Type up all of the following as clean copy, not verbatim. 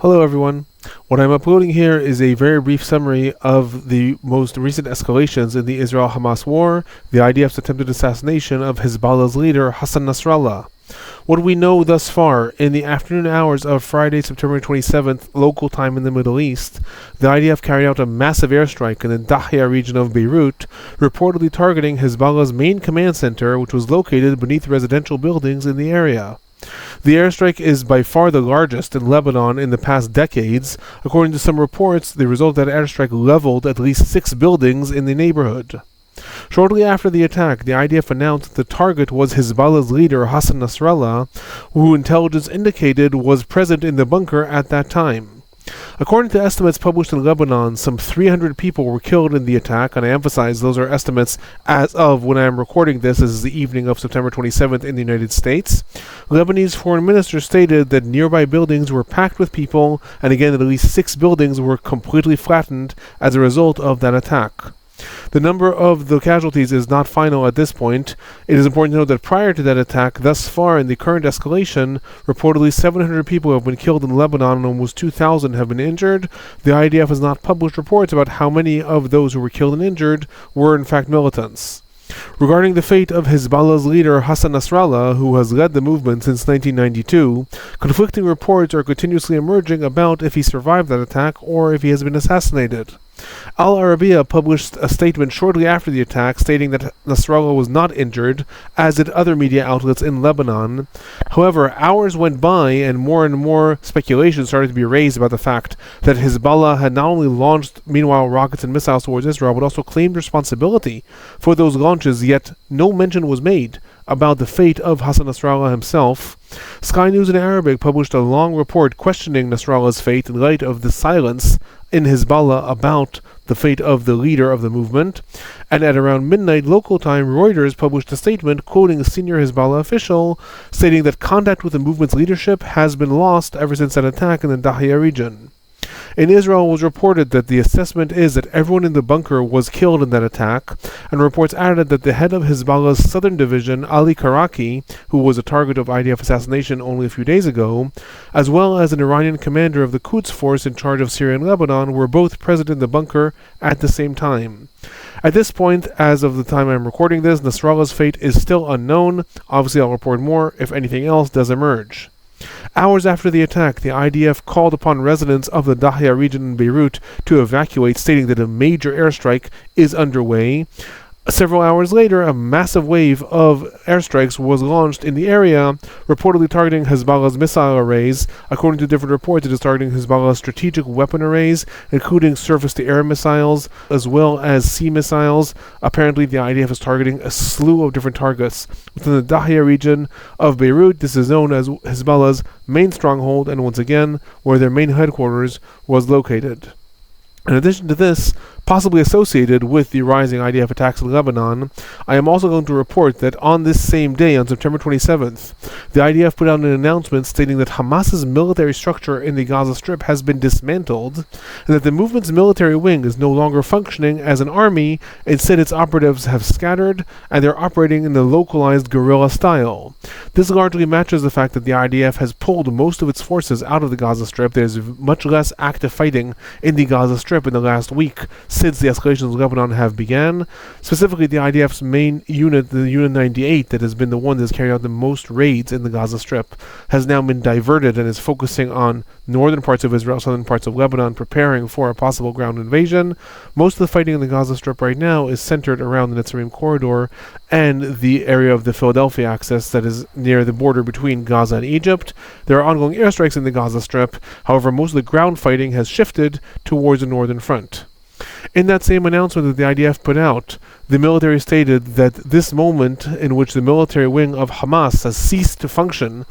Hello everyone. What I'm uploading here is a very brief summary of the most recent escalations in the Israel-Hamas War, the IDF's attempted assassination of Hezbollah's leader Hassan Nasrallah. What we know thus far, in the afternoon hours of Friday, September 27th, local time in the Middle East, the IDF carried out a massive airstrike in the Dahya region of Beirut, reportedly targeting Hezbollah's main command center, which was located beneath residential buildings in the area. The airstrike is by far the largest in Lebanon in the past decades. According to some reports, the result of that airstrike leveled at least 6 buildings in the neighborhood. Shortly after the attack, the IDF announced the target was Hezbollah's leader Hassan Nasrallah, who intelligence indicated was present in the bunker at that time. According to estimates published in Lebanon, some 300 people were killed in the attack, and I emphasize those are estimates as of when I am recording this. This is the evening of September 27th in the United States. Lebanese foreign minister stated that nearby buildings were packed with people, and again at least 6 buildings were completely flattened as a result of that attack. The number of the casualties is not final at this point. It is important to note that prior to that attack, thus far in the current escalation, reportedly 700 people have been killed in Lebanon and almost 2,000 have been injured. The IDF has not published reports about how many of those who were killed and injured were in fact militants. Regarding the fate of Hezbollah's leader Hassan Nasrallah, who has led the movement since 1992, conflicting reports are continuously emerging about if he survived that attack or if he has been assassinated. Al Arabiya published a statement shortly after the attack stating that Nasrallah was not injured, as did other media outlets in Lebanon. However, hours went by and more speculation started to be raised about the fact that Hezbollah had not only launched meanwhile rockets and missiles towards Israel, but also claimed responsibility for those launches, yet no mention was made about the fate of Hassan Nasrallah himself. Sky News in Arabic published a long report questioning Nasrallah's fate in light of the silence in Hezbollah about the fate of the leader of the movement. And at around midnight local time, Reuters published a statement quoting a senior Hezbollah official stating that contact with the movement's leadership has been lost ever since that attack in the Dahya region. In Israel, it was reported that the assessment is that everyone in the bunker was killed in that attack, and reports added that the head of Hezbollah's southern division, Ali Karaki, who was a target of IDF assassination only a few days ago, as well as an Iranian commander of the Quds force in charge of Syria and Lebanon, were both present in the bunker at the same time. At this point, as of the time I'm recording this, Nasrallah's fate is still unknown. Obviously, I'll report more if anything else does emerge. Hours after the attack, the IDF called upon residents of the Dahya region in Beirut to evacuate, stating that a major airstrike is underway. Several hours later, a massive wave of airstrikes was launched in the area, reportedly targeting Hezbollah's missile arrays. According to different reports, it is targeting Hezbollah's strategic weapon arrays, including surface-to-air missiles, as well as sea missiles. Apparently, the IDF is targeting a slew of different targets within the Dahya region of Beirut. This is known as Hezbollah's main stronghold, and once again, where their main headquarters was located. In addition to this, possibly associated with the rising IDF attacks in Lebanon, I am also going to report that on this same day, on September 27th, the IDF put out an announcement stating that Hamas's military structure in the Gaza Strip has been dismantled, and that the movement's military wing is no longer functioning as an army. Instead, its operatives have scattered, and they're operating in the localized guerrilla style. This largely matches the fact that the IDF has pulled most of its forces out of the Gaza Strip. There's much less active fighting in the Gaza Strip in the last week since the escalations in Lebanon have began. Specifically, the IDF's main unit, the Unit 98, that has been the one that has carried out the most raids in the Gaza Strip, has now been diverted and is focusing on northern parts of Israel, southern parts of Lebanon, preparing for a possible ground invasion. Most of the fighting in the Gaza Strip right now is centered around the Netzarim corridor and the area of the Philadelphia axis that is near the border between Gaza and Egypt. There are ongoing airstrikes in the Gaza Strip. However, most of the ground fighting has shifted towards the northern front. In that same announcement that the IDF put out, the military stated that this moment in which the military wing of Hamas has ceased to function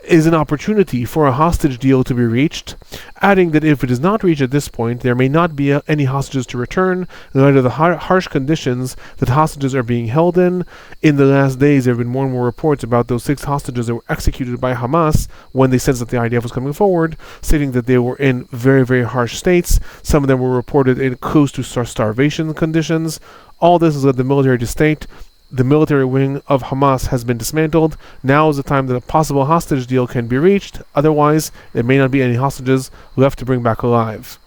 is an opportunity for a hostage deal to be reached, adding that if it is not reached at this point, there may not be any hostages to return in light of the harsh conditions that hostages are being held in. In the last days, there have been more and more reports about those 6 hostages that were executed by Hamas when they sensed that the IDF was coming forward, stating that they were in very, very harsh states. Some of them were reported in close to starvation conditions. All this has led the military to state the military wing of Hamas has been dismantled. Now is the time that a possible hostage deal can be reached. Otherwise, there may not be any hostages left to bring back alive.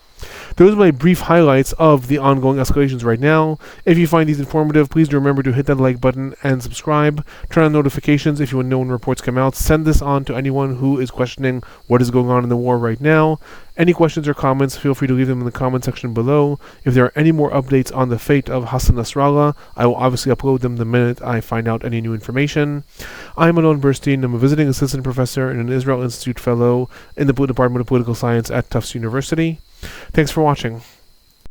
Those are my brief highlights of the ongoing escalations right now. If you find these informative, please remember to hit that like button and subscribe. Turn on notifications if you want to know when reports come out. Send this on to anyone who is questioning what is going on in the war right now. Any questions or comments, feel free to leave them in the comment section below. If there are any more updates on the fate of Hassan Nasrallah, I will obviously upload them the minute I find out any new information. I'm Alon Burstein. I'm a visiting assistant professor and an Israel Institute fellow in the Department of Political Science at Tufts University. Thanks for watching.